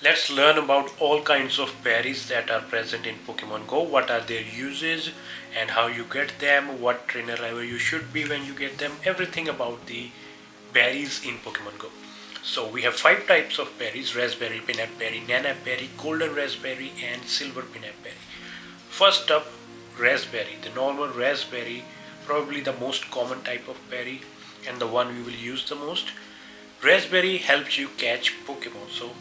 Let's learn about all kinds of berries that are present in Pokemon Go, what are their uses and how you get them, what trainer level you should be when you get them, everything about the berries in Pokemon Go. So we have 5 types of berries: raspberry, peanut berry, nanap berry, golden raspberry and silver peanut berry. First up, raspberry. The normal raspberry, probably the most common type of berry and the one we will use the most. Raspberry helps you catch Pokemon. So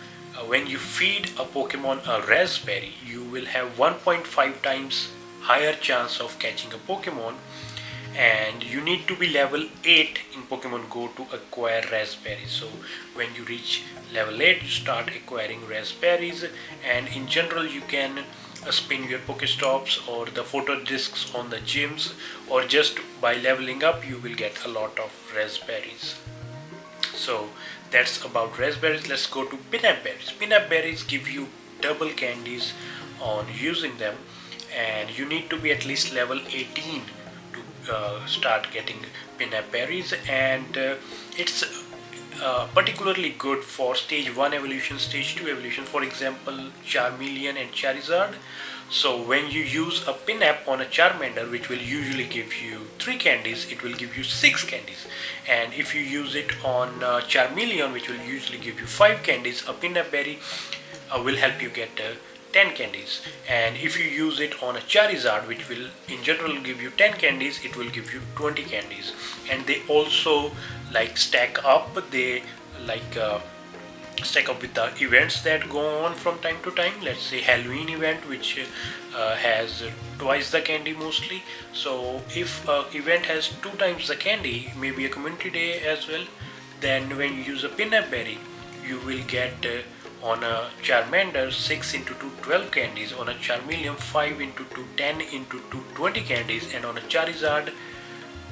when you feed a Pokemon a raspberry, you will have 1.5 times higher chance of catching a Pokemon, and you need to be level 8 in Pokemon Go to acquire raspberries. So when you reach level 8, you start acquiring raspberries, and in general you can spin your Pokestops or the photo discs on the gyms, or just by leveling up you will get a lot of raspberries. So that's about raspberries. Let's go to peanut berries. Peanut berries give you double candies on using them, and you need to be at least level 18 to start getting peanut berries, and it's particularly good for stage 1 evolution, stage 2 evolution, for example Charmeleon and Charizard. So when you use a pin-up on a Charmander, which will usually give you 3 candies, it will give you 6 candies. And if you use it on Charmeleon, which will usually give you 5 candies, a pin-up berry will help you get 10 candies. And if you use it on a Charizard, which will in general give you 10 candies, it will give you 20 candies. And they also like stack up, they like stack up with the events that go on from time to time. Let's say Halloween event, which has twice the candy mostly. So if event has 2 times the candy, maybe a community day as well, then when you use a peanut berry, you will get on a Charmander 6 into 2 12 candies, on a Charmeleon 5 into 2 10 into 2 20 candies, and on a Charizard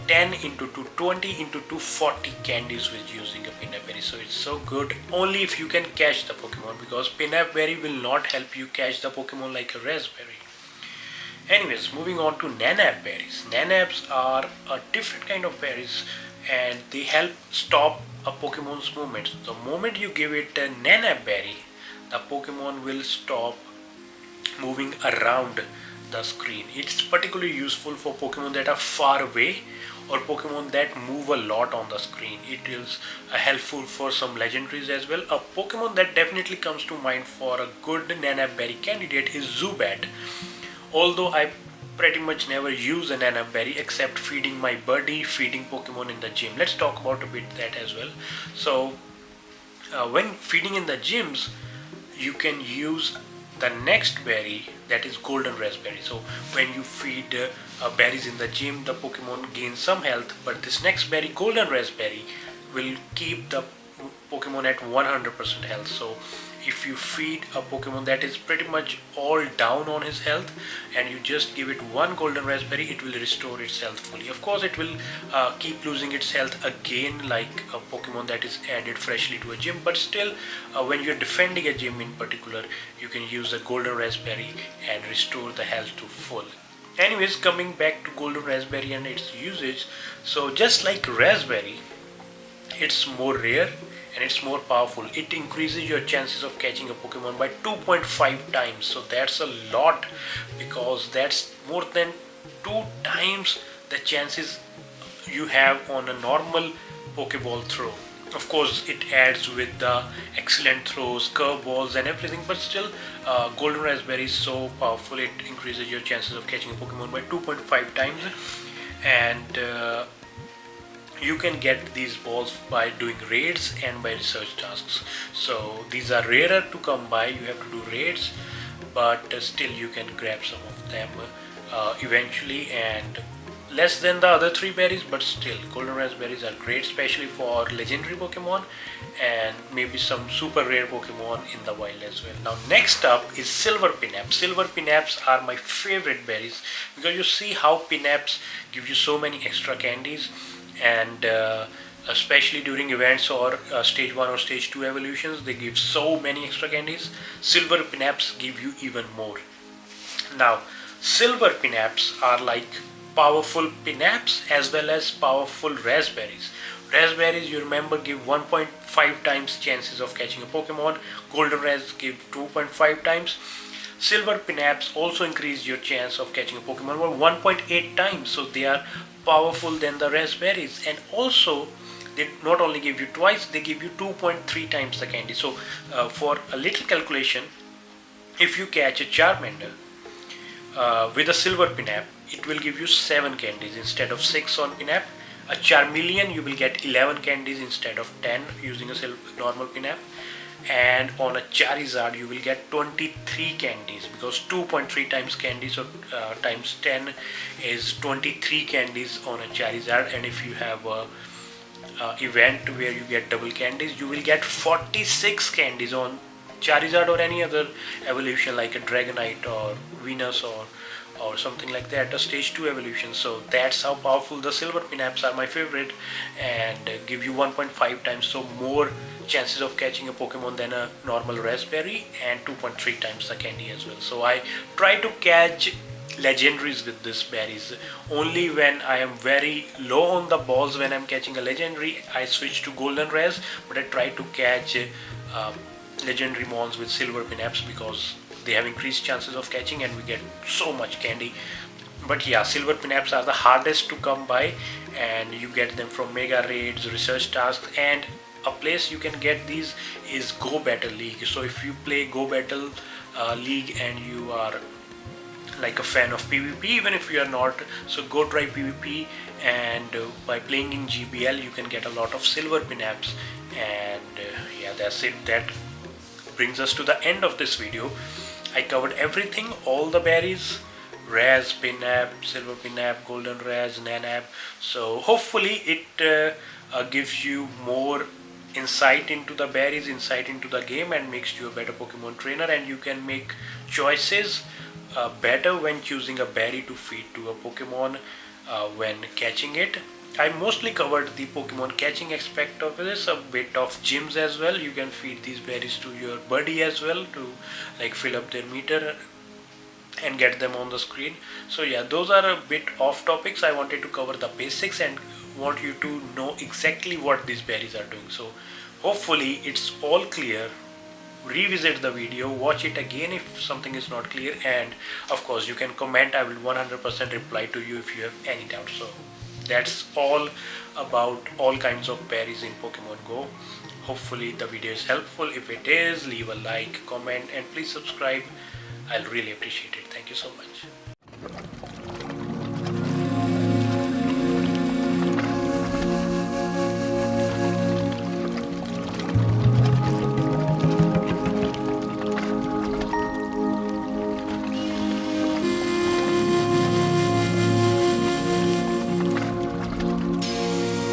10 into 2 20 into 2 40 candies with using a peanut berry. So it's so good only if you can catch the Pokemon, because peanut berry will not help you catch the Pokemon like a raspberry. Anyways, moving on to nanap berries. Nanaps are a different kind of berries, and they help stop a Pokemon's movement. The moment you give it a nanap berry, the Pokemon will stop moving around the screen. It's particularly useful for Pokemon that are far away or Pokemon that move a lot on the screen. It is helpful for some legendaries as well. A Pokemon that definitely comes to mind for a good nanap berry candidate is Zubat. Although I pretty much never use a nanap berry except feeding my buddy, feeding Pokemon in the gym. Let's talk about a bit that as well. So when feeding in the gyms, you can use the next berry, that is golden raspberry. So when you feed berries in the gym, the Pokemon gains some health, but this next berry, golden raspberry, will keep the Pokemon at 100% health. So if you feed a Pokemon that is pretty much all down on his health, and you just give it one golden raspberry, it will restore its health fully. Of course it will keep losing its health again like a Pokemon that is added freshly to a gym, but still when you're defending a gym in particular, you can use the golden raspberry and restore the health to full. Anyways, coming back to golden raspberry and its usage, so just like raspberry, it's more rare and it's more powerful. It increases your chances of catching a Pokemon by 2.5 times. So that's a lot, because that's more than 2 times the chances you have on a normal Pokeball throw. Of course, it adds with the excellent throws, curveballs, and everything, but still, Golden Raspberry is so powerful, it increases your chances of catching a Pokemon by 2.5 times. And you can get these balls by doing raids and by research tasks. So these are rarer to come by, you have to do raids, but still you can grab some of them eventually, and less than the other 3 berries, but still golden raspberries are great, especially for legendary Pokemon and maybe some super rare Pokemon in the wild as well. Now next up is silver pinaps. Silver pinaps are my favorite berries, because you see how pinaps give you so many extra candies, and especially during events or stage 1 or stage 2 evolutions, they give so many extra candies. Silver pinaps give you even more. Now silver pinaps are like powerful pinaps as well as powerful raspberries. Raspberries, you remember, give 1.5 5 times chances of catching a Pokemon. Golden rares give 2.5 times. Silver pinaps also increase your chance of catching a Pokemon by 1.8 times. So they are powerful than the raspberries. And also they not only give you twice, they give you 2.3 times the candy. So for a little calculation, if you catch a Charmander with a silver pinap, it will give you 7 candies instead of 6 on pinap. A Charmeleon, you will get 11 candies instead of 10 using a normal pinap. And on a Charizard, you will get 23 candies, because 2.3 times candies, so times 10 is 23 candies on a Charizard. And if you have a event where you get double candies, you will get 46 candies on Charizard or any other evolution like a Dragonite or Venus or something like that, a stage 2 evolution. So that's how powerful the silver pinaps are, my favorite, and give you 1.5 times, so more chances of catching a Pokemon than a normal raspberry, and 2.3 times the candy as well. So I try to catch legendaries with this berries. Only when I am very low on the balls, when I'm catching a legendary, I switch to golden rares, but I try to catch legendary mons with silver pinaps because they have increased chances of catching and we get so much candy. But yeah, silver pinaps are the hardest to come by, and you get them from mega raids, research tasks, and a place you can get these is Go Battle League. So if you play Go Battle League and you are like a fan of PvP, even if you are not, so go try PvP, and by playing in GBL you can get a lot of silver pinaps. And yeah, that's it. That brings us to the end of this video. I covered everything, all the berries, Raz, Pinap, Silver Pinap, Golden Raz, Nanab. So hopefully it gives you more insight into the berries, insight into the game, and makes you a better Pokemon trainer, and you can make choices better when choosing a berry to feed to a Pokemon when catching it. I mostly covered the Pokemon catching aspect of this, a bit of gyms as well. You can feed these berries to your buddy as well to like fill up their meter and get them on the screen. So yeah, those are a bit off topics. I wanted to cover the basics and want you to know exactly what these berries are doing. So hopefully it's all clear. Revisit the video, watch it again if something is not clear, and of course you can comment. I will 100% reply to you if you have any doubt. So that's all about all kinds of berries in Pokemon Go. Hopefully the video is helpful. If it is, leave a like, comment, and please subscribe. I'll really appreciate it. Thank you so much.